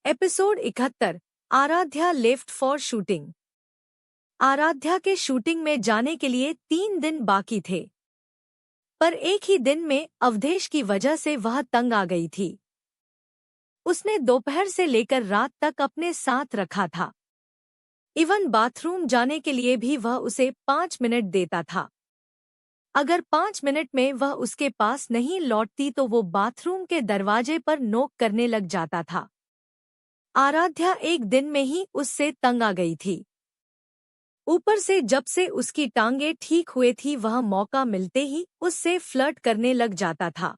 Episode 71। Aaradhya left for shooting. Aaradhya के shooting में जाने के लिए 3 दिन बाकी थे, पर एक ही दिन में अवधेश की वजह से वह तंग आ गई थी। उसने दोपहर से लेकर रात तक अपने साथ रखा था। इवन बाथरूम जाने के लिए भी वह उसे 5 मिनट देता था। अगर 5 मिनट में वह उसके पास नहीं लौटती तो वो बाथरूम के दरवाजे पर नोक करने लग जाता था। आराध्या एक दिन में ही उससे तंग आ गई थी। ऊपर से जब से उसकी टांगें ठीक हुए थी वह मौका मिलते ही उससे फ्लर्ट करने लग जाता था।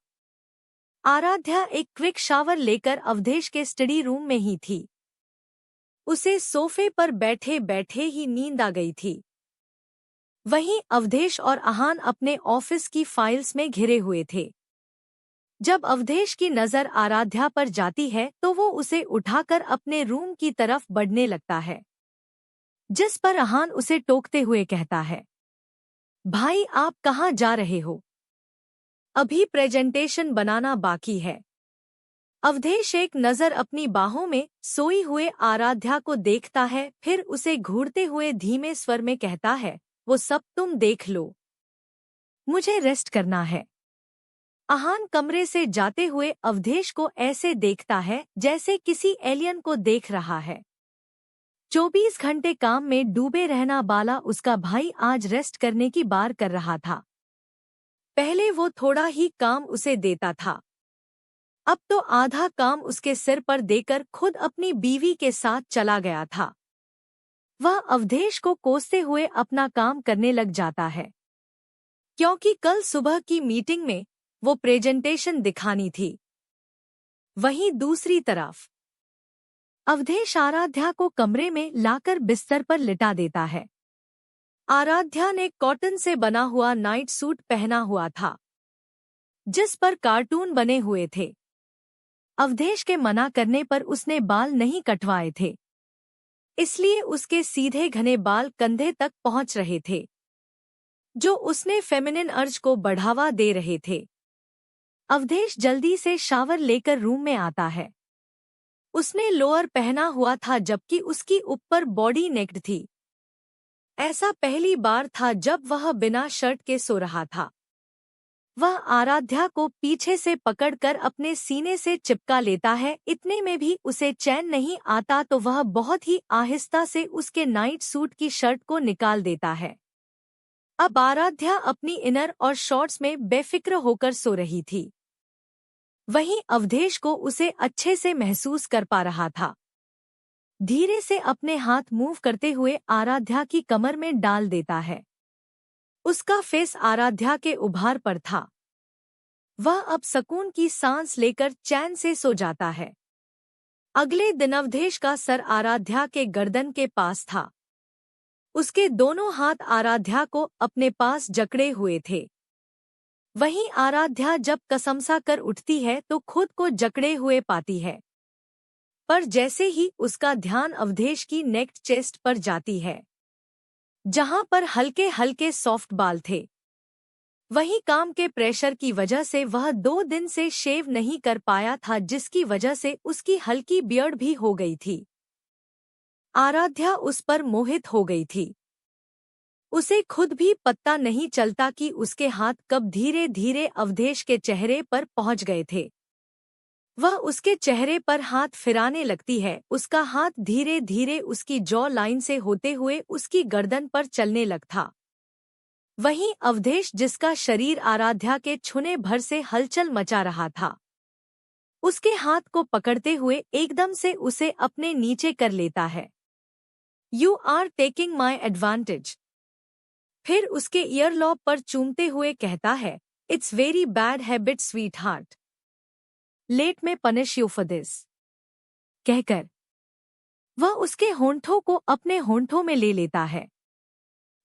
आराध्या एक क्विक शावर लेकर अवधेश के स्टडी रूम में ही थी। उसे सोफे पर बैठे बैठे ही नींद आ गई थी। वहीं अवधेश और आहान अपने ऑफिस की फाइल्स में घिरे हुए थे। जब अवधेश की नज़र आराध्या पर जाती है तो वो उसे उठाकर अपने रूम की तरफ बढ़ने लगता है, जिस पर आहान उसे टोकते हुए कहता है, भाई आप कहाँ जा रहे हो? अभी प्रेजेंटेशन बनाना बाकी है। अवधेश एक नज़र अपनी बाहों में सोई हुए आराध्या को देखता है, फिर उसे घूरते हुए धीमे स्वर में कहता है, वो सब तुम देख लो, मुझे रेस्ट करना है। आहान कमरे से जाते हुए अवधेश को ऐसे देखता है जैसे किसी एलियन को देख रहा है। 24 घंटे काम में डूबे रहना वाला उसका भाई आज रेस्ट करने की बार कर रहा था। पहले वो थोड़ा ही काम उसे देता था, अब तो आधा काम उसके सिर पर देकर खुद अपनी बीवी के साथ चला गया था। वह अवधेश को कोसते हुए अपना काम करने लग जाता है, क्योंकि कल सुबह की मीटिंग में वो प्रेजेंटेशन दिखानी थी। वहीं दूसरी तरफ अवधेश आराध्या को कमरे में लाकर बिस्तर पर लिटा देता है। आराध्या ने कॉटन से बना हुआ नाइट सूट पहना हुआ था, जिस पर कार्टून बने हुए थे। अवधेश के मना करने पर उसने बाल नहीं कटवाए थे, इसलिए उसके सीधे घने बाल कंधे तक पहुंच रहे थे, जो उसने फेमिनिन अर्ज को बढ़ावा दे रहे थे। अवधेश जल्दी से शावर लेकर रूम में आता है। उसने लोअर पहना हुआ था जबकि उसकी ऊपर बॉडी नेक्ड थी। ऐसा पहली बार था जब वह बिना शर्ट के सो रहा था। वह आराध्या को पीछे से पकड़कर अपने सीने से चिपका लेता है। इतने में भी उसे चैन नहीं आता तो वह बहुत ही आहिस्ता से उसके नाइट सूट की शर्ट को निकाल देता है। अब आराध्या अपनी इनर और शॉर्ट्स में बेफिक्र होकर सो रही थी। वहीं अवधेश को उसे अच्छे से महसूस कर पा रहा था। धीरे से अपने हाथ मूव करते हुए आराध्या की कमर में डाल देता है। उसका फेस आराध्या के उभार पर था। वह अब सुकून की सांस लेकर चैन से सो जाता है। अगले दिन अवधेश का सर आराध्या के गर्दन के पास था। उसके दोनों हाथ आराध्या को अपने पास जकड़े हुए थे। वहीं आराध्या जब कसमसा कर उठती है तो खुद को जकड़े हुए पाती है, पर जैसे ही उसका ध्यान अवधेश की नेक चेस्ट पर जाती है, जहां पर हल्के हल्के सॉफ्ट बाल थे, वहीं काम के प्रेशर की वजह से वह 2 दिन से शेव नहीं कर पाया था, जिसकी वजह से उसकी हल्की बियर्ड भी हो गई थी। आराध्या उस पर मोहित हो गई थी। उसे खुद भी पता नहीं चलता कि उसके हाथ कब धीरे धीरे अवधेश के चेहरे पर पहुंच गए थे। वह उसके चेहरे पर हाथ फिराने लगती है। उसका हाथ धीरे धीरे उसकी जॉ लाइन से होते हुए उसकी गर्दन पर चलने लगता। वहीं अवधेश, जिसका शरीर आराध्या के छूने भर से हलचल मचा रहा था, उसके हाथ को पकड़ते हुए एकदम से उसे अपने नीचे कर लेता है। You are taking my advantage. फिर उसके ईयरलॉब पर चूमते हुए कहता है, it's very bad habit sweetheart, let me punish you for this. कहकर वह उसके होंठों को अपने होंठों में ले लेता है।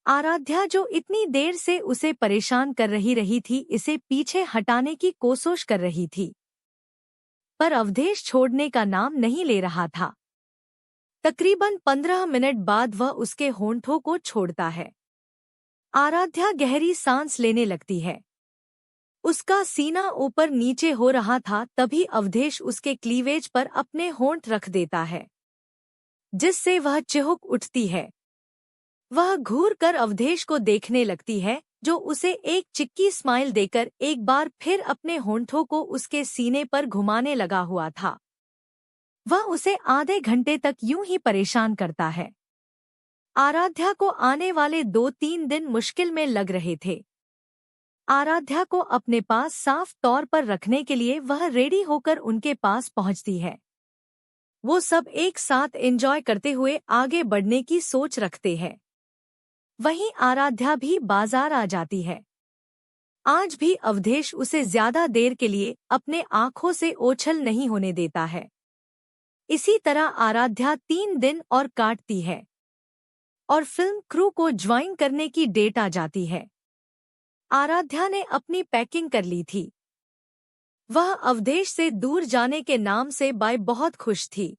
आराध्या, जो इतनी देर से उसे परेशान कर रही थी, इसे पीछे हटाने की कोशिश कर रही थी, पर अवधेश छोड़ने का नाम नहीं ले रहा था। तकरीबन 15 मिनट बाद वह उसके होंठों को छोड़ता है। आराध्या गहरी सांस लेने लगती है। उसका सीना ऊपर नीचे हो रहा था, तभी अवधेश उसके क्लीवेज पर अपने होंठ रख देता है, जिससे वह चिहुक उठती है। वह घूर कर अवधेश को देखने लगती है, जो उसे एक चिक्की स्माइल देकर एक बार फिर अपने होंठों को उसके सीने पर घुमाने लगा हुआ था। वह उसे आधे घंटे तक यूं ही परेशान करता है। आराध्या को आने वाले 2-3 दिन मुश्किल में लग रहे थे। आराध्या को अपने पास साफ तौर पर रखने के लिए वह रेडी होकर उनके पास पहुंचती है। वो सब एक साथ एंजॉय करते हुए आगे बढ़ने की सोच रखते हैं। वहीं आराध्या भी बाजार आ जाती है। आज भी अवधेश उसे ज्यादा देर के लिए अपने आंखों से ओझल नहीं होने देता है। इसी तरह आराध्या 3 दिन और काटती है और फिल्म क्रू को ज्वाइन करने की डेट आ जाती है। आराध्या ने अपनी पैकिंग कर ली थी। वह अवधेश से दूर जाने के नाम से बहुत खुश थी।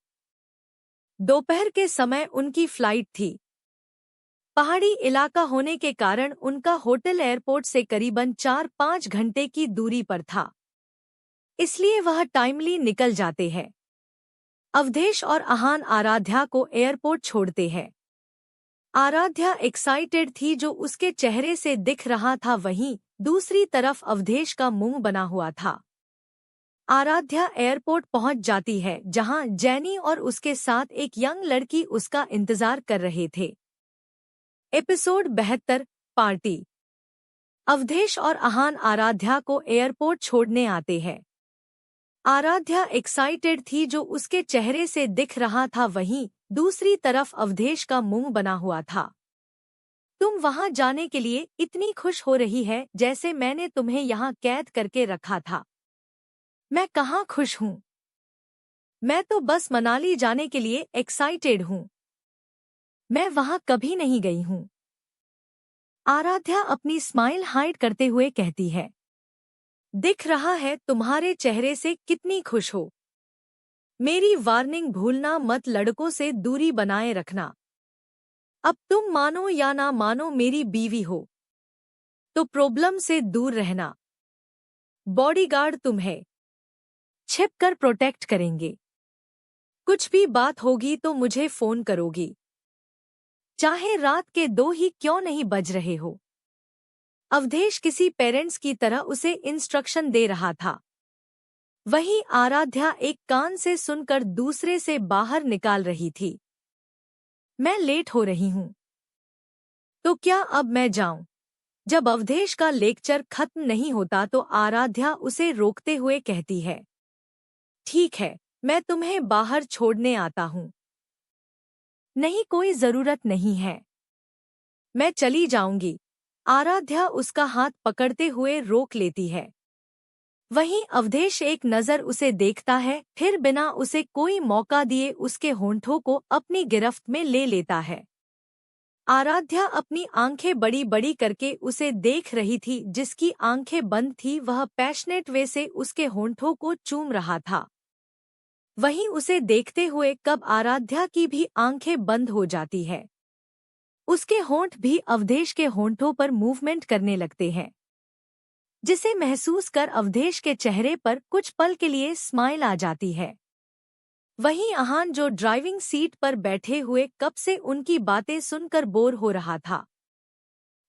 दोपहर के समय उनकी फ्लाइट थी। पहाड़ी इलाका होने के कारण उनका होटल एयरपोर्ट से करीबन 4-5 घंटे की दूरी पर था, इसलिए वह टाइमली निकल जाते हैं। अवधेश और आहान आराध्या को एयरपोर्ट छोड़ते हैं। आराध्या एक्साइटेड थी, जो उसके चेहरे से दिख रहा था, वहीं दूसरी तरफ अवधेश का मुंह बना हुआ था। आराध्या एयरपोर्ट पहुंच जाती है, जहां जैनी और उसके साथ एक यंग लड़की उसका इंतजार कर रहे थे। Episode 72 party. अवधेश और आहान आराध्या को एयरपोर्ट छोड़ने आते हैं। आराध्या एक्साइटेड थी, जो उसके चेहरे से दिख रहा था, वहीं दूसरी तरफ अवधेश का मुंह बना हुआ था। तुम वहां जाने के लिए इतनी खुश हो रही है जैसे मैंने तुम्हें यहाँ कैद करके रखा था। मैं कहाँ खुश हूँ? मैं तो बस मनाली जाने के लिए एक्साइटेड हूँ। मैं वहां कभी नहीं गई हूँ। आराध्या अपनी स्माइल हाइड करते हुए कहती है। दिख रहा है तुम्हारे चेहरे से कितनी खुश हो। मेरी वार्निंग भूलना मत, लड़कों से दूरी बनाए रखना। अब तुम मानो या ना मानो मेरी बीवी हो, तो प्रॉब्लम से दूर रहना। बॉडीगार्ड तुम्हें छिपकर प्रोटेक्ट करेंगे। कुछ भी बात होगी तो मुझे फोन करोगी, चाहे रात के 2 ही क्यों नहीं बज रहे हो। अवधेश किसी पेरेंट्स की तरह उसे इंस्ट्रक्शन दे रहा था। वहीं आराध्या एक कान से सुनकर दूसरे से बाहर निकाल रही थी। मैं लेट हो रही हूँ, तो क्या अब मैं जाऊं? जब अवधेश का लेक्चर खत्म नहीं होता तो आराध्या उसे रोकते हुए कहती है, ठीक है, मैं तुम्हें बाहर छोड़ने आता हूँ। नहीं, कोई जरूरत नहीं है, मैं चली जाऊंगी। आराध्या उसका हाथ पकड़ते हुए रोक लेती है। वहीं अवधेश एक नज़र उसे देखता है, फिर बिना उसे कोई मौका दिए उसके होंठों को अपनी गिरफ्त में ले लेता है। आराध्या अपनी आंखें बड़ी बड़ी करके उसे देख रही थी। जिसकी आंखें बंद थी वह पैशनेट वे से उसके होंठों को चूम रहा था। वहीं उसे देखते हुए कब आराध्या की भी आंखें बंद हो जाती है। उसके होंठ भी अवधेश के होंठों पर मूवमेंट करने लगते हैं, जिसे महसूस कर अवधेश के चेहरे पर कुछ पल के लिए स्माइल आ जाती है। वहीं आहान, जो ड्राइविंग सीट पर बैठे हुए कब से उनकी बातें सुनकर बोर हो रहा था,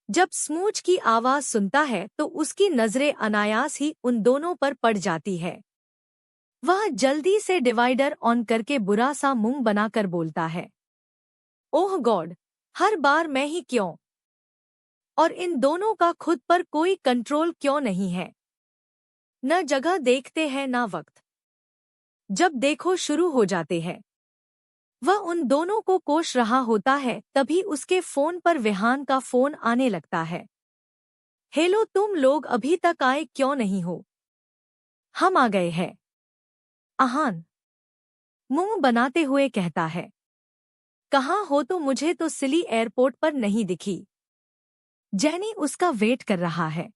जब स्मूच की आवाज सुनता है तो उसकी नजरें अनायास ही उन दोनों पर पड़ जाती है। वह जल्दी से डिवाइडर ऑन करके बुरा सा मुंह बनाकर बोलता है, ओह गॉड, हर बार मैं ही क्यों? और इन दोनों का खुद पर कोई कंट्रोल क्यों नहीं है? न जगह देखते हैं ना वक्त, जब देखो शुरू हो जाते हैं। वह उन दोनों को कोस रहा होता है, तभी उसके फोन पर विहान का फोन आने लगता है। हेलो, तुम लोग अभी तक आए क्यों नहीं हो? हम आ गए हैं, आहान मुंह बनाते हुए कहता है। कहाँ हो? तो मुझे तो सिली एयरपोर्ट पर नहीं दिखी। जैनी उसका वेट कर रहा है।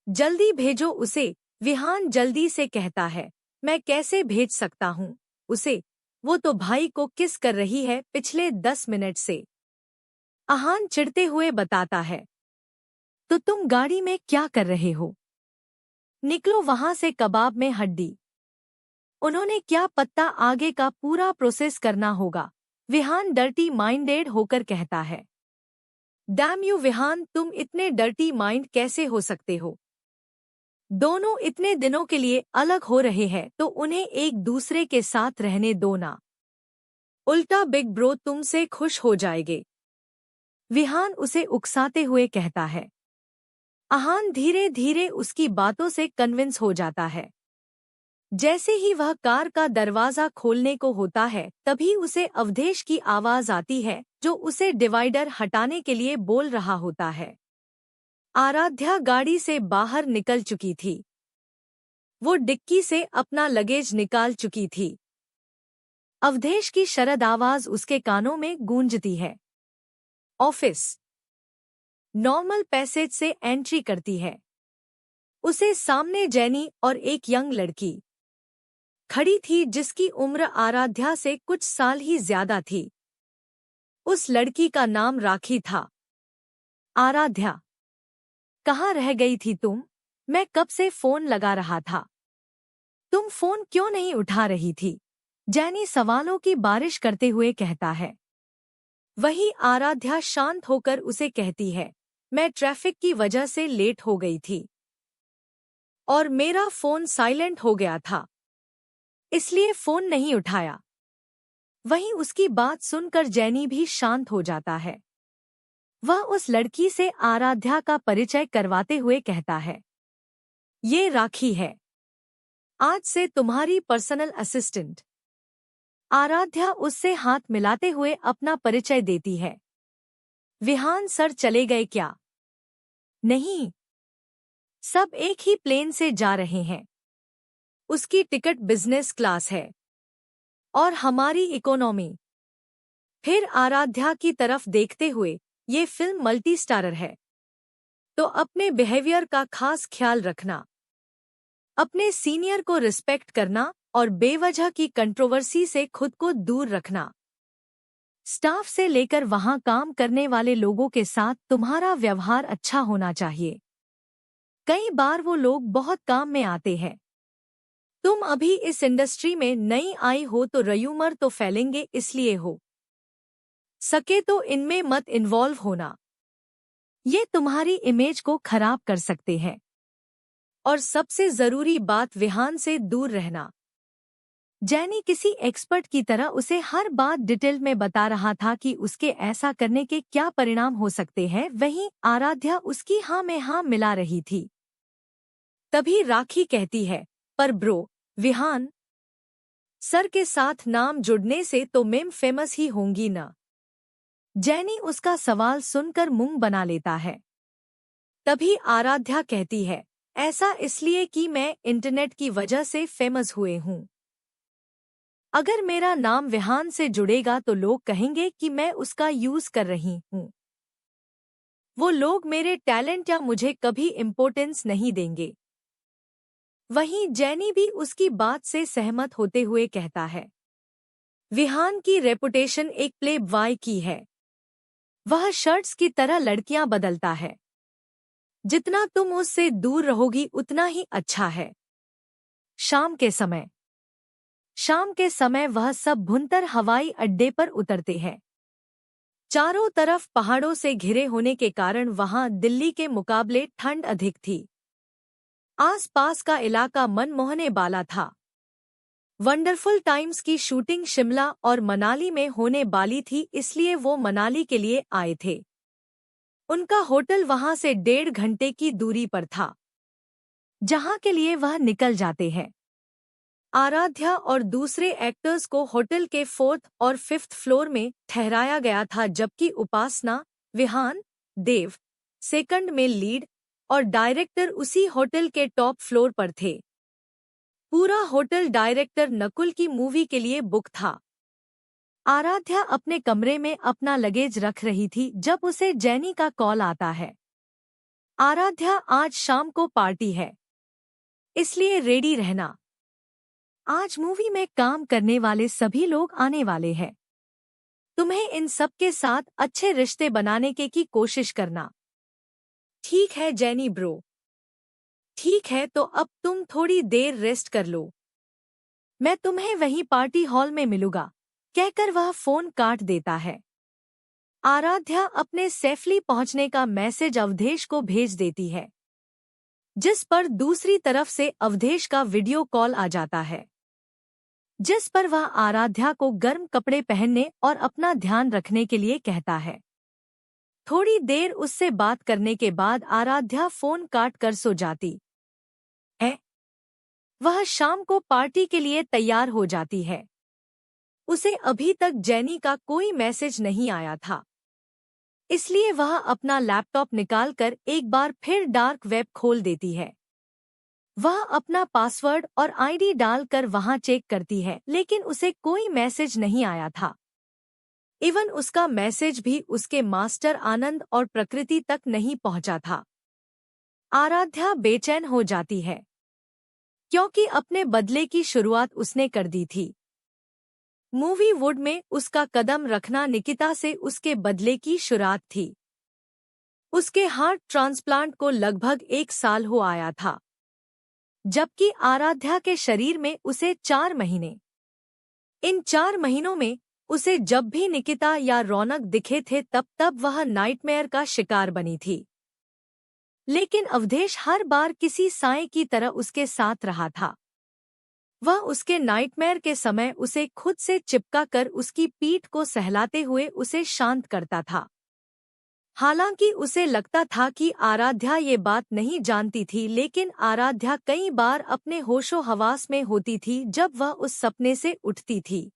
जल्दी भेजो उसे, विहान जल्दी से कहता है। मैं कैसे भेज सकता हूँ उसे? वो तो भाई को किस कर रही है पिछले 10 मिनट से, आहान चिढ़ते हुए बताता है। तो तुम गाड़ी में क्या कर रहे हो? निकलो वहां से, कबाब में हड्डी। उन्होंने क्या पता आगे का पूरा प्रोसेस करना होगा। विहान डर्टी माइंडेड होकर कहता है। डैम यू विहान, तुम इतने डर्टी माइंड कैसे हो सकते हो? दोनों इतने दिनों के लिए अलग हो रहे हैं तो उन्हें एक दूसरे के साथ रहने दो ना। उल्टा बिग ब्रो तुमसे खुश हो जाएंगे। विहान उसे उकसाते हुए कहता है। आहान धीरे धीरे उसकी बातों से कन्विंस हो जाता है। जैसे ही वह कार का दरवाजा खोलने को होता है तभी उसे अवधेश की आवाज आती है, जो उसे डिवाइडर हटाने के लिए बोल रहा होता है। आराध्या गाड़ी से बाहर निकल चुकी थी। वो डिक्की से अपना लगेज निकाल चुकी थी। अवधेश की शरद आवाज उसके कानों में गूंजती है। ऑफिस नॉर्मल पैसेज से एंट्री करती है। उसे सामने जेनी और एक यंग लड़की खड़ी थी जिसकी उम्र आराध्या से कुछ साल ही ज्यादा थी। उस लड़की का नाम राखी था। आराध्या, कहाँ रह गई थी तुम? मैं कब से फोन लगा रहा था। तुम फोन क्यों नहीं उठा रही थी? जेनी सवालों की बारिश करते हुए कहता है। वही आराध्या शांत होकर उसे कहती है, मैं ट्रैफिक की वजह से लेट हो गई थी और मेरा फोन साइलेंट हो गया था, इसलिए फोन नहीं उठाया। वहीं उसकी बात सुनकर जेनी भी शांत हो जाता है। वह उस लड़की से आराध्या का परिचय करवाते हुए कहता है, ये राखी है, आज से तुम्हारी पर्सनल असिस्टेंट। आराध्या उससे हाथ मिलाते हुए अपना परिचय देती है। विहान सर चले गए क्या? नहीं, सब एक ही प्लेन से जा रहे हैं। उसकी टिकट बिजनेस क्लास है और हमारी इकोनॉमी। फिर आराध्या की तरफ देखते हुए, ये फिल्म मल्टी स्टारर है, तो अपने बिहेवियर का खास ख्याल रखना, अपने सीनियर को रिस्पेक्ट करना और बेवजह की कंट्रोवर्सी से खुद को दूर रखना। स्टाफ से लेकर वहां काम करने वाले लोगों के साथ तुम्हारा व्यवहार अच्छा होना चाहिए। कई बार वो लोग बहुत काम में आते हैं। तुम अभी इस इंडस्ट्री में नई आई हो तो रयूमर तो फैलेंगे, इसलिए हो सके तो इनमें मत इन्वॉल्व होना। ये तुम्हारी इमेज को खराब कर सकते हैं। और सबसे जरूरी बात, विहान से दूर रहना। जेनी किसी एक्सपर्ट की तरह उसे हर बात डिटेल में बता रहा था कि उसके ऐसा करने के क्या परिणाम हो सकते हैं। वहीं आराध्या उसकी हाँ में हाँ मिला रही थी। तभी राखी कहती है, पर ब्रो, विहान सर के साथ नाम जुड़ने से तो मेम फेमस ही होंगी ना। जेनी उसका सवाल सुनकर मुंह बना लेता है। तभी आराध्या कहती है, ऐसा इसलिए कि मैं इंटरनेट की वजह से फेमस हुए हूँ। अगर मेरा नाम विहान से जुड़ेगा तो लोग कहेंगे कि मैं उसका यूज कर रही हूँ। वो लोग मेरे टैलेंट या मुझे कभी इम्पोर्टेंस नहीं देंगे। वहीं जेनी भी उसकी बात से सहमत होते हुए कहता है, विहान की रेपुटेशन एक प्ले बॉय की है। वह शर्ट्स की तरह लड़कियां बदलता है। जितना तुम उससे दूर रहोगी उतना ही अच्छा है। शाम के समय वह सब भुंतर हवाई अड्डे पर उतरते हैं। चारों तरफ पहाड़ों से घिरे होने के कारण वहां दिल्ली के मुकाबले ठंड अधिक थी। आसपास का इलाका मनमोहने वाला था। वंडरफुल टाइम्स की शूटिंग शिमला और मनाली में होने वाली थी, इसलिए वो मनाली के लिए आए थे। उनका होटल वहां से 1.5 घंटे की दूरी पर था, जहां के लिए वह निकल जाते हैं। आराध्या और दूसरे एक्टर्स को होटल के 4th और 5th फ्लोर में ठहराया गया था, जबकि उपासना, विहान, देव सेकंड में लीड और डायरेक्टर उसी होटल के टॉप फ्लोर पर थे। पूरा होटल डायरेक्टर नकुल की मूवी के लिए बुक था। आराध्या अपने कमरे में अपना लगेज रख रही थी जब उसे जेनी का कॉल आता है। आराध्या, आज शाम को पार्टी है, इसलिए रेडी रहना। आज मूवी में काम करने वाले सभी लोग आने वाले हैं। तुम्हें इन सब के साथ अच्छे रिश्ते बनाने की कोशिश करना। ठीक है जेनी ब्रो। ठीक है, तो अब तुम थोड़ी देर रेस्ट कर लो, मैं तुम्हें वहीं पार्टी हॉल में मिलूंगा, कहकर वह फोन काट देता है। आराध्या अपने सेफली पहुंचने का मैसेज अवधेश को भेज देती है, जिस पर दूसरी तरफ से अवधेश का वीडियो कॉल आ जाता है, जिस पर वह आराध्या को गर्म कपड़े पहनने और अपना ध्यान रखने के लिए कहता है। थोड़ी देर उससे बात करने के बाद आराध्या फोन काट कर सो जाती है। वह शाम को पार्टी के लिए तैयार हो जाती है। उसे अभी तक जेनी का कोई मैसेज नहीं आया था, इसलिए वह अपना लैपटॉप निकालकर एक बार फिर डार्क वेब खोल देती है। वह अपना पासवर्ड और आईडी डालकर वहां चेक करती है, लेकिन उसे कोई मैसेज नहीं आया था। इवन उसका मैसेज भी उसके मास्टर आनंद और प्रकृति तक नहीं पहुंचा था। आराध्या बेचैन हो जाती है, क्योंकि अपने बदले की शुरुआत उसने कर दी थी। मूवी वुड में उसका कदम रखना निकिता से उसके बदले की शुरुआत थी। उसके हार्ट ट्रांसप्लांट को लगभग 1 साल हो आया था, जबकि आराध्या के शरीर में उसे 4 महीने। इन 4 महीनों में उसे जब भी निकिता या रौनक दिखे थे तब वह नाइटमेयर का शिकार बनी थी। लेकिन अवधेश हर बार किसी साए की तरह उसके साथ रहा था। वह उसके नाइटमेयर के समय उसे खुद से चिपका कर उसकी पीठ को सहलाते हुए उसे शांत करता था। हालांकि उसे लगता था कि आराध्या ये बात नहीं जानती थी, लेकिन आराध्या कई बार अपने होशो हवास में होती थी जब वह उस सपने से उठती थी।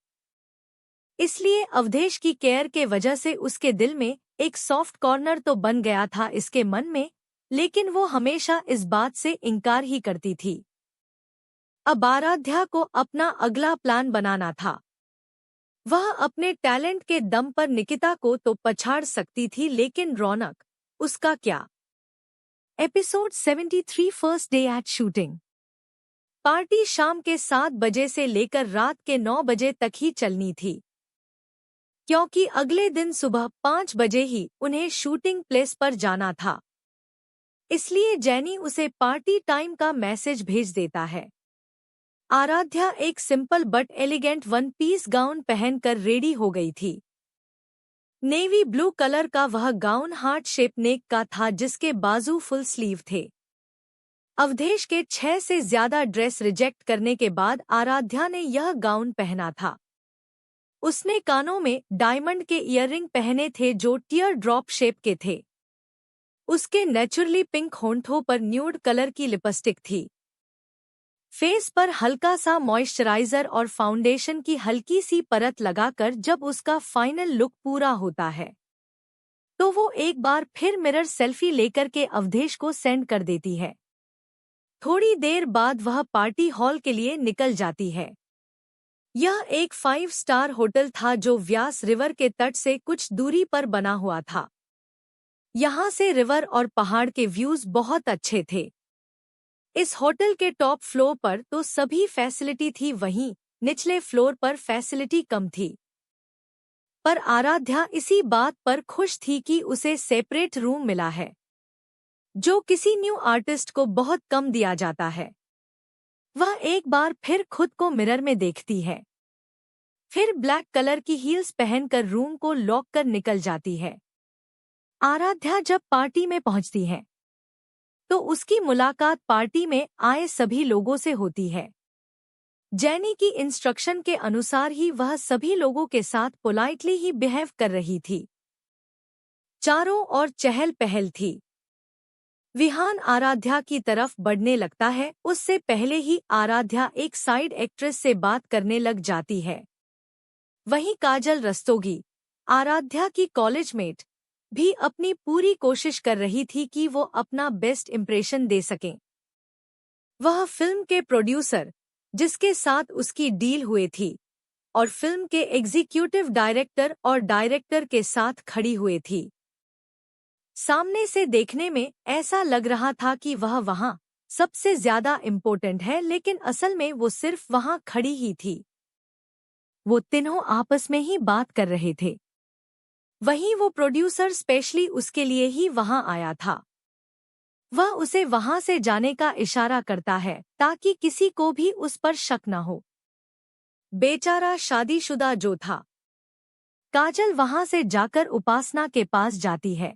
इसलिए अवधेश की केयर के वजह से उसके दिल में एक सॉफ्ट कॉर्नर तो बन गया था इसके मन में, लेकिन वो हमेशा इस बात से इनकार ही करती थी। अब आराध्या को अपना अगला प्लान बनाना था। वह अपने टैलेंट के दम पर निकिता को तो पछाड़ सकती थी, लेकिन रौनक, उसका क्या? Episode 73 first day at shooting. Party शाम के 7 बजे से लेकर रात के 9 बजे तक ही चलनी थी, क्योंकि अगले दिन सुबह 5 बजे ही उन्हें शूटिंग प्लेस पर जाना था। इसलिए जेनी उसे पार्टी टाइम का मैसेज भेज देता है। आराध्या एक simple but elegant one piece gown पहनकर रेडी हो गई थी। नेवी ब्लू कलर का वह गाउन हार्ट शेप नेक का था, जिसके बाजू फुल स्लीव थे। अवधेश के 6 से ज्यादा ड्रेस रिजेक्ट करने के बाद आराध्या ने यह गाउन पहना था। उसने कानों में डायमंड के ईयररिंग पहने थे जो टीयर ड्रॉप शेप के थे। उसके नेचुरली पिंक होंठों पर न्यूड कलर की लिपस्टिक थी। फेस पर हल्का सा मॉइस्चराइजर और फाउंडेशन की हल्की सी परत लगाकर जब उसका फाइनल लुक पूरा होता है, तो वो एक बार फिर मिरर सेल्फी लेकर के अवधेश को सेंड कर देती है। थोड़ी देर बाद वह पार्टी हॉल के लिए निकल जाती है। यह एक 5 स्टार होटल था जो व्यास रिवर के तट से कुछ दूरी पर बना हुआ था। यहाँ से रिवर और पहाड़ के व्यूज बहुत अच्छे थे। इस होटल के टॉप फ्लोर पर तो सभी फैसिलिटी थी, वहीं निचले फ्लोर पर फैसिलिटी कम थी। पर आराध्या इसी बात पर खुश थी कि उसे सेपरेट रूम मिला है, जो किसी न्यू आर्टिस्ट को बहुत कम दिया जाता है। वह एक बार फिर खुद को मिरर में देखती है, फिर ब्लैक कलर की हील्स पहनकर रूम को लॉक कर निकल जाती है। आराध्या जब पार्टी में पहुंचती है, तो उसकी मुलाकात पार्टी में आए सभी लोगों से होती है। जेनी की इंस्ट्रक्शन के अनुसार ही वह सभी लोगों के साथ पोलाइटली ही बिहेव कर रही थी। चारों ओर चहल पहल थी। विहान आराध्या की तरफ बढ़ने लगता है, उससे पहले ही आराध्या एक साइड एक्ट्रेस से बात करने लग जाती है। वहीं काजल रस्तोगी, आराध्या की कॉलेजमेट, भी अपनी पूरी कोशिश कर रही थी कि वो अपना बेस्ट इम्प्रेशन दे सकें। वह फिल्म के प्रोड्यूसर, जिसके साथ उसकी डील हुई थी, और फिल्म के एग्जीक्यूटिव डायरेक्टर और डायरेक्टर के साथ खड़ी हुई थी। सामने से देखने में ऐसा लग रहा था कि वह वहां सबसे ज्यादा इम्पोर्टेंट है, लेकिन असल में वो सिर्फ वहां खड़ी ही थी। वो तीनों आपस में ही बात कर रहे थे। वहीं वो प्रोड्यूसर स्पेशली उसके लिए ही वहां आया था। वह उसे वहां से जाने का इशारा करता है ताकि किसी को भी उस पर शक न हो। बेचारा शादीशुदा जो था। काजल वहां से जाकर उपासना के पास जाती है।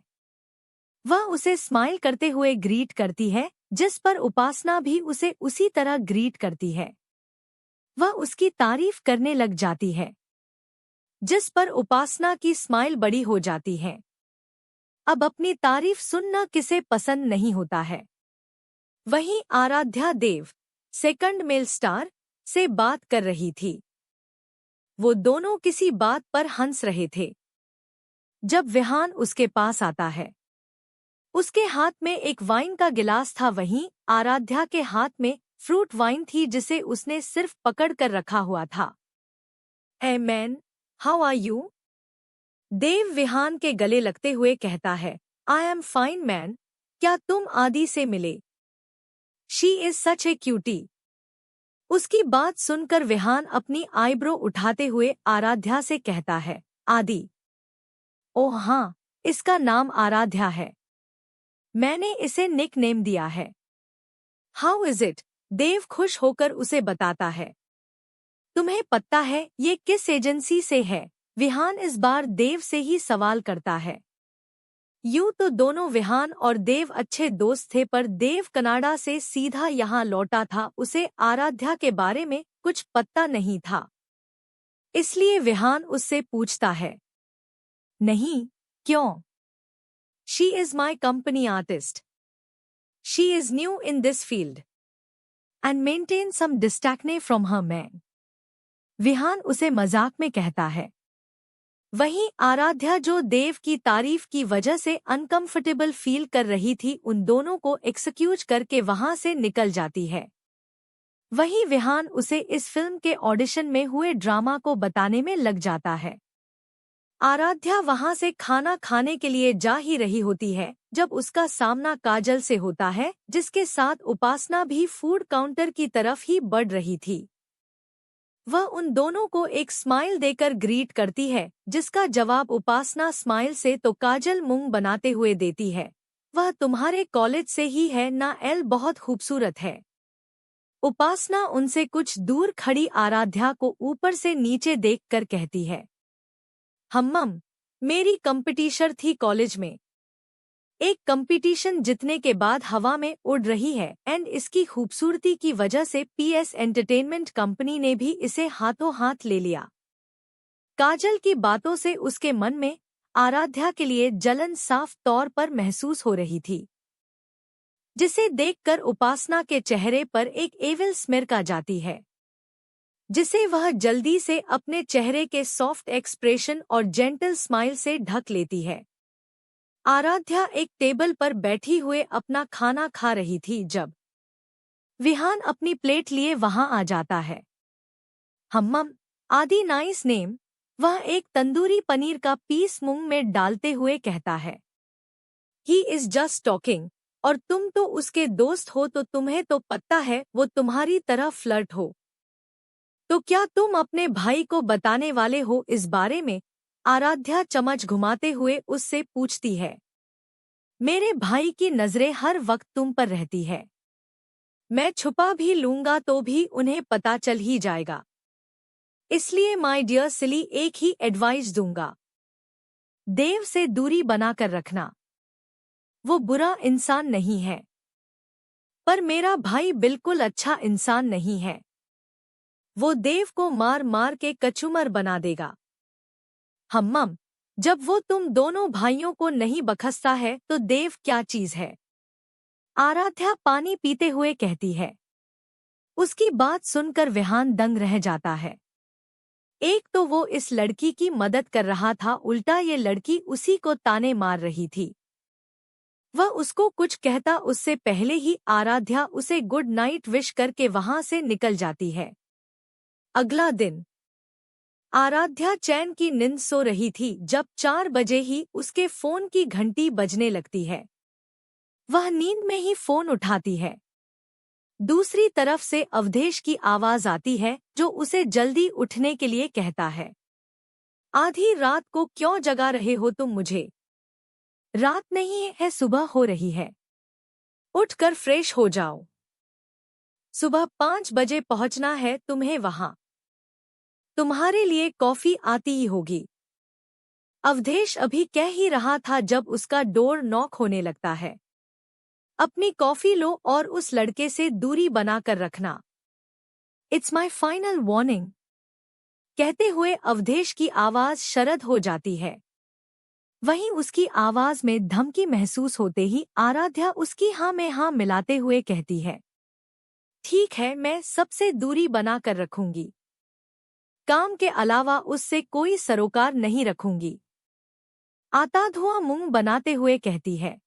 वह उसे स्माइल करते हुए ग्रीट करती है, जिस पर उपासना भी उसे उसी तरह ग्रीट करती है। वह उसकी तारीफ करने लग जाती है, जिस पर उपासना की स्माइल बड़ी हो जाती है। अब अपनी तारीफ सुनना किसे पसंद नहीं होता है। वहीं आराध्या देव, सेकंड मेल स्टार, से बात कर रही थी। वो दोनों किसी बात पर हंस रहे थे जब विहान उसके पास आता है। उसके हाथ में एक वाइन का गिलास था, वहीं आराध्या के हाथ में फ्रूट वाइन थी जिसे उसने सिर्फ पकड़ कर रखा हुआ था। A man, how are you? Dev Vihaan के गले लगते हुए कहता है, आई एम फाइन मैन, क्या तुम आदि से मिले? She is such a cutie. उसकी बात सुनकर विहान अपनी आईब्रो उठाते हुए आराध्या से कहता है, आदि? ओह हाँ, इसका नाम आराध्या है। मैंने इसे निक नेम दिया है। How is it? देव खुश होकर उसे बताता है। तुम्हें पता है ये किस एजेंसी से है? विहान इस बार देव से ही सवाल करता है। यूं तो दोनों विहान और देव अच्छे दोस्त थे, पर देव कनाडा से सीधा यहाँ लौटा था, उसे आराध्या के बारे में कुछ पता नहीं था। इसलिए विहान उससे पूछता है, नहीं, क्यों? She is my company artist. She is new in this field and maintain some distance from her man. Vihaan उसे मजाक में कहता है। वहीं आराध्या, जो देव की तारीफ की वजह से अनकंफर्टेबल फील कर रही थी, उन दोनों को एक्सक्यूज करके वहां से निकल जाती है। वहीं विहान उसे इस फिल्म के ऑडिशन में हुए ड्रामा को बताने में लग जाता है। आराध्या वहां से खाना खाने के लिए जा ही रही होती है जब उसका सामना काजल से होता है, जिसके साथ उपासना भी फूड काउंटर की तरफ ही बढ़ रही थी। वह उन दोनों को एक स्माइल देकर ग्रीट करती है, जिसका जवाब उपासना स्माइल से तो काजल मुंह बनाते हुए देती है, वह तुम्हारे कॉलेज से ही है ना? एल बहुत खूबसूरत है। उपासना उनसे कुछ दूर खड़ी आराध्या को ऊपर से नीचे देखकर कहती है, हम्मम, मेरी कंपटीशन थी कॉलेज में। एक कंपटीशन जीतने के बाद हवा में उड़ रही है एंड इसकी खूबसूरती की वजह से पीएस एंटरटेनमेंट कंपनी ने भी इसे हाथों हाथ ले लिया। काजल की बातों से उसके मन में आराध्या के लिए जलन साफ तौर पर महसूस हो रही थी, जिसे देखकर उपासना के चेहरे पर एक एविल स्मिर्क आ जाती है, जिसे वह जल्दी से अपने चेहरे के सॉफ्ट एक्सप्रेशन और जेंटल स्माइल से ढक लेती है। आराध्या एक टेबल पर बैठी हुए अपना खाना खा रही थी जब विहान अपनी प्लेट लिए वहां आ जाता है। हम्मम, आदि नाइस नेम, वह एक तंदूरी पनीर का पीस मुंह में डालते हुए कहता है। ही इज जस्ट टॉकिंग, और तुम तो उसके दोस्त हो, तो तुम्हें तो पता है वो तुम्हारी तरह फ्लर्ट हो। तो क्या तुम अपने भाई को बताने वाले हो इस बारे में? आराध्या चम्मच घुमाते हुए उससे पूछती है। मेरे भाई की नजरें हर वक्त तुम पर रहती है। मैं छुपा भी लूंगा तो भी उन्हें पता चल ही जाएगा। इसलिए माय डियर सिली, एक ही एडवाइस दूंगा, देव से दूरी बनाकर रखना। वो बुरा इंसान नहीं है, पर मेरा भाई बिल्कुल अच्छा इंसान नहीं है। वो देव को मार मार के कचूमर बना देगा। हम्मम, जब वो तुम दोनों भाइयों को नहीं बखसता है तो देव क्या चीज है? आराध्या पानी पीते हुए कहती है। उसकी बात सुनकर विहान दंग रह जाता है। एक तो वो इस लड़की की मदद कर रहा था, उल्टा ये लड़की उसी को ताने मार रही थी। वह उसको कुछ कहता उससे पहले ही आराध्या उसे गुड नाइट विश करके वहां से निकल जाती है। अगला दिन आराध्या चैन की नींद सो रही थी जब 4 बजे ही उसके फोन की घंटी बजने लगती है। वह नींद में ही फोन उठाती है। दूसरी तरफ से अवधेश की आवाज आती है, जो उसे जल्दी उठने के लिए कहता है। आधी रात को क्यों जगा रहे हो तुम मुझे? रात नहीं है, सुबह हो रही है। उठकर फ्रेश हो जाओ। सुबह 5 बजे पहुंचना है तुम्हें वहां। तुम्हारे लिए कॉफी आती ही होगी। अवधेश अभी कह ही रहा था जब उसका डोर नॉक होने लगता है। अपनी कॉफी लो और उस लड़के से दूरी बनाकर रखना। It's my final warning. कहते हुए अवधेश की आवाज शरद हो जाती है। वहीं उसकी आवाज में धमकी महसूस होते ही आराध्या उसकी हाँ में हाँ मिलाते हुए कहती है, ठीक है, मैं सबसे दूरी बनाकर रखूंगी। काम के अलावा उससे कोई सरोकार नहीं रखूंगी। आता धुआं मुंह बनाते हुए कहती है।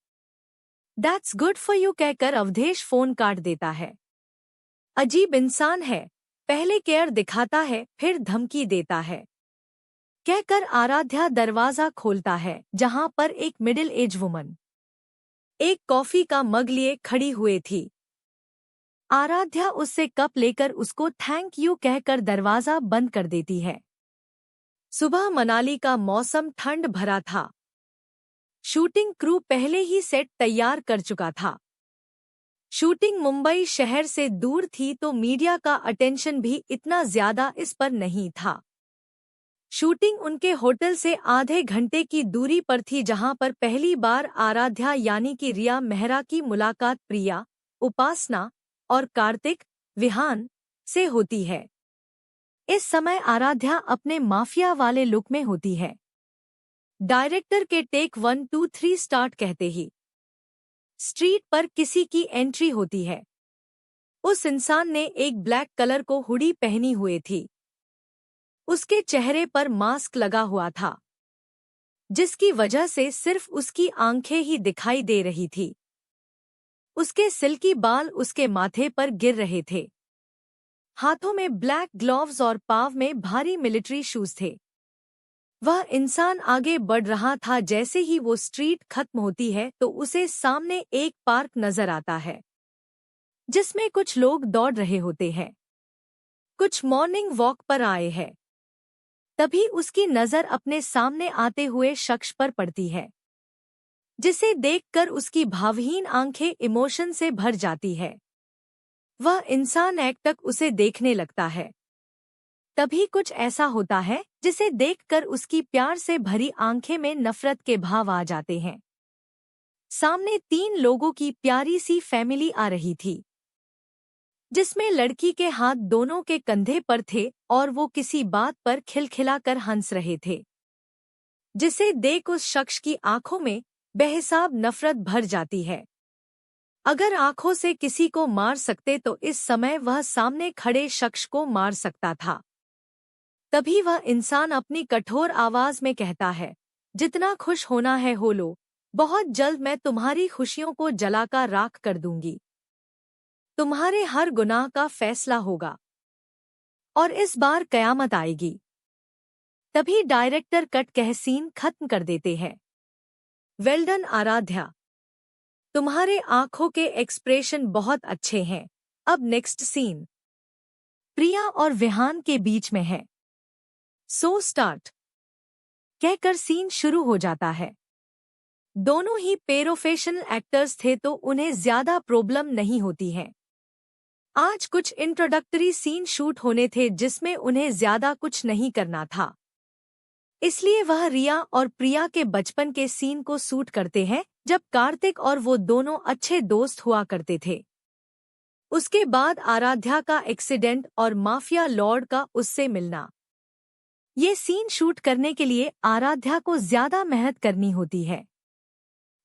दैट्स गुड फॉर यू कहकर अवधेश फोन काट देता है। अजीब इंसान है, पहले केयर दिखाता है फिर धमकी देता है, कहकर आराध्या दरवाजा खोलता है जहां पर एक मिडिल एज वुमन एक कॉफी का मग लिए खड़ी हुई थी। आराध्या उससे कप लेकर उसको थैंक यू कहकर दरवाजा बंद कर देती है। सुबह मनाली का मौसम ठंड भरा था। शूटिंग क्रू पहले ही सेट तैयार कर चुका था। शूटिंग मुंबई शहर से दूर थी तो मीडिया का अटेंशन भी इतना ज्यादा इस पर नहीं था। शूटिंग उनके होटल से आधे घंटे की दूरी पर थी जहां पर पहली बार आराध्या यानी कि रिया मेहरा की मुलाकात प्रिया, उपासना और कार्तिक, विहान से होती है। इस समय आराध्या अपने माफिया वाले लुक में होती है। डायरेक्टर के टेक 1 2 3 स्टार्ट कहते ही स्ट्रीट पर किसी की एंट्री होती है। उस इंसान ने एक ब्लैक कलर को हुडी पहनी हुई थी। उसके चेहरे पर मास्क लगा हुआ था, जिसकी वजह से सिर्फ उसकी आंखें ही दिखाई दे रही थी। उसके सिल्की बाल उसके माथे पर गिर रहे थे। हाथों में ब्लैक ग्लव्स और पाँव में भारी मिलिट्री शूज थे। वह इंसान आगे बढ़ रहा था। जैसे ही वो स्ट्रीट खत्म होती है तो उसे सामने एक पार्क नजर आता है, जिसमें कुछ लोग दौड़ रहे होते हैं। कुछ मॉर्निंग वॉक पर आए हैं। तभी उसकी नजर अपने सामने आते हुए शख्स पर पड़ती है, जिसे देखकर उसकी भावहीन आंखें इमोशन से भर जाती है। वह इंसान एकटक उसे देखने लगता है। तभी कुछ ऐसा होता है जिसे देखकर उसकी प्यार से भरी आंखें में नफरत के भाव आ जाते हैं। सामने 3 लोगों की प्यारी सी फैमिली आ रही थी, जिसमें लड़की के हाथ दोनों के कंधे पर थे और वो किसी बात पर खिलखिलाकर हंस रहे थे, जिसे देख उस शख्स की आंखों में बेहिसाब नफरत भर जाती है। अगर आंखों से किसी को मार सकते तो इस समय वह सामने खड़े शख्स को मार सकता था। तभी वह इंसान अपनी कठोर आवाज में कहता है, जितना खुश होना है हो लो, बहुत जल्द मैं तुम्हारी खुशियों को जलाकर राख कर दूंगी। तुम्हारे हर गुनाह का फैसला होगा और इस बार कयामत आएगी। तभी डायरेक्टर कट कह सीन खत्म कर देते हैं। वेल डन आराध्या, तुम्हारे आंखों के एक्सप्रेशन बहुत अच्छे हैं। अब नेक्स्ट सीन प्रिया और विहान के बीच में है। सो स्टार्ट कहकर सीन शुरू हो जाता है। दोनों ही प्रोफेशनल एक्टर्स थे तो उन्हें ज्यादा प्रॉब्लम नहीं होती है। आज कुछ इंट्रोडक्टरी सीन शूट होने थे जिसमें उन्हें ज्यादा कुछ नहीं करना था, इसलिए वह रिया और प्रिया के बचपन के सीन को शूट करते हैं जब कार्तिक और वो दोनों अच्छे दोस्त हुआ करते थे। उसके बाद आराध्या का एक्सीडेंट और माफिया लॉर्ड का उससे मिलना। ये सीन शूट करने के लिए आराध्या को ज्यादा मेहनत करनी होती है,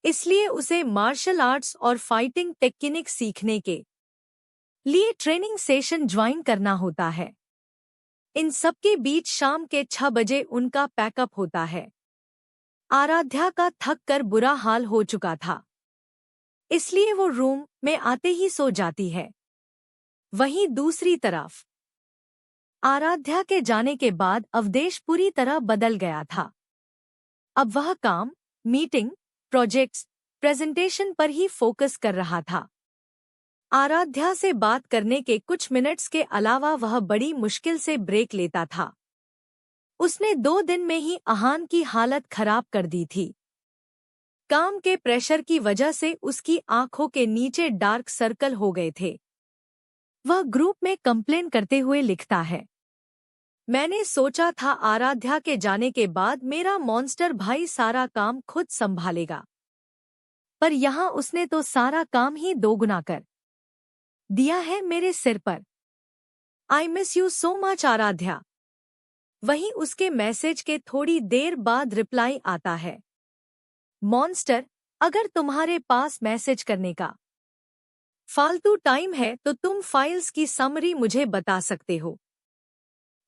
इसलिए उसे मार्शल आर्ट्स और फाइटिंग टेक्निक सीखने के लिए ट्रेनिंग सेशन ज्वाइन करना होता है। इन सबके बीच शाम के 6 बजे उनका पैकअप होता है। आराध्या का थक कर बुरा हाल हो चुका था, इसलिए वो रूम में आते ही सो जाती है। वहीं दूसरी तरफ आराध्या के जाने के बाद अवधेश पूरी तरह बदल गया था। अब वह काम, मीटिंग, प्रोजेक्ट्स, प्रेजेंटेशन पर ही फोकस कर रहा था। आराध्या से बात करने के कुछ मिनट्स के अलावा वह बड़ी मुश्किल से ब्रेक लेता था। उसने 2 दिन में ही आहान की हालत खराब कर दी थी। काम के प्रेशर की वजह से उसकी आंखों के नीचे डार्क सर्कल हो गए थे। वह ग्रुप में कंप्लेन करते हुए लिखता है, मैंने सोचा था आराध्या के जाने के बाद मेरा मॉन्स्टर भाई सारा काम खुद संभालेगा, पर यहाँ उसने तो सारा काम ही दोगुना कर दिया है मेरे सिर पर। I miss you so much Aaradhya. वहीं उसके मैसेज के थोड़ी देर बाद रिप्लाई आता है, मॉन्स्टर, अगर तुम्हारे पास मैसेज करने का फालतू टाइम है तो तुम फाइल्स की समरी मुझे बता सकते हो।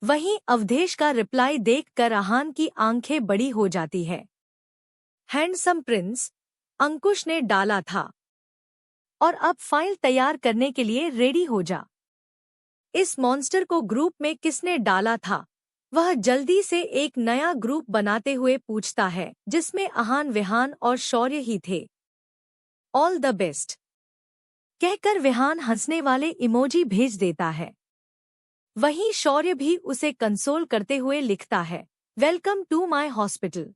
वहीं अवधेश का रिप्लाई देखकर आहान की आंखें बड़ी हो जाती है। हैंडसम प्रिंस, अंकुश ने डाला था और अब फाइल तैयार करने के लिए रेडी हो जा। इस मॉन्स्टर को ग्रुप में किसने डाला था? वह जल्दी से एक नया ग्रुप बनाते हुए पूछता है, जिसमें आहान, विहान और शौर्य ही थे। ऑल द बेस्ट कहकर विहान हंसने वाले इमोजी भेज देता है। वहीं शौर्य भी उसे कंसोल करते हुए लिखता है, वेलकम टू माय हॉस्पिटल।